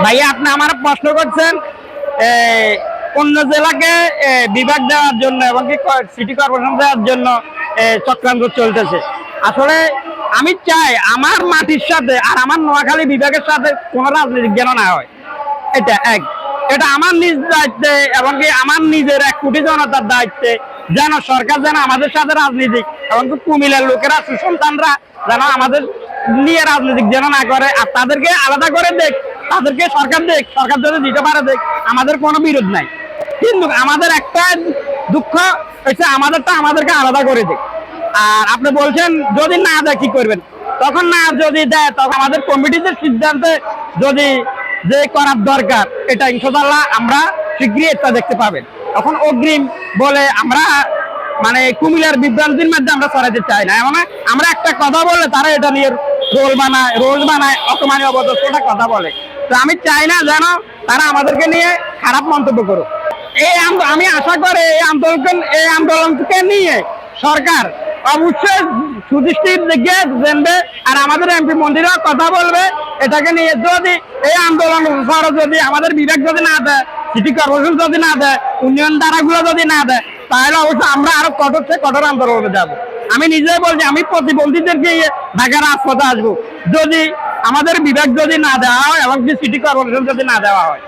ভাইয়া আপনি আমার প্রশ্ন করছেন অন্য জেলাকে বিভাগ দেওয়ার জন্য এবং কি সিটি কর্পোরেশন দেওয়ার জন্য চক্রান্ত চলতেছে। আসলে আমি চাই আমার মাটির সাথে আর আমার নোয়াখালী বিভাগের সাথে কোনো রাজনৈতিক যেন না হয়। এটা এটা আমার নিজ দায়িত্বে এবং কি আমার নিজের 1 কোটি জনতার দায়িত্বে যেন সরকার যেন আমাদের সাথে রাজনীতিক এবং কুমিল্লার লোকেরা সুসন্তানরা যেন আমাদের নিয়ে রাজনীতিক যেন না করে, আর তাদেরকে আলাদা করে দেখ, তাদেরকে সরকার যদি দিতে পারে দেখ, আমাদের কোনো বিরোধ নাই। কিন্তু আমাদের একটা দুঃখ হচ্ছে আমাদেরকে আলাদা করে দেখ। আর আপনি বলছেন যদি না দেয় কি করবেন, তখন না যদি দেয় তখন আমাদের কমিটিদের সিদ্ধান্তে যদি যে করার দরকার এটা ইনশাআল্লাহ আমরা শীঘ্রই এটা দেখতে পাবেন। তখন অগ্রিম বলে আমরা মানে কুমিল্লার বিভ্রান্তির মধ্যে আমরা ছড়াতে চাই না। এমন আমরা একটা কথা বললে তারা এটা নিয়ে রোল বানায় অপমানি অবদস্থটা কথা বলে। তো আমি চাই না যেন তারা আমাদেরকে নিয়ে খারাপ মন্তব্য করুক। আমি আশা করি এই আন্দোলনকে নিয়ে সরকার অবশ্যই সুদৃষ্টির দিকে জানবে, আর আমাদের এমপি মন্ত্রীরা কথা বলবে এটাকে নিয়ে। যদি এই আন্দোলন যদি আমাদের বিভাগ যদি না দেয়, সিটি কর্পোরেশন যদি না দেয়, উন্নয়ন ধারাগুলো যদি না দেয়, তাহলে অবশ্যই আমরা আরো কঠোর থেকে কঠোর আন্দোলনে যাবো। আমি নিজেই বলছি আমি প্রতিবন্ধীদেরকে ঢাকার রাজপথে আসবো যদি আমাদের বিভাগ যদি না দেওয়া হয় এবং সিটি কর্পোরেশন যদি না দেওয়া হয়।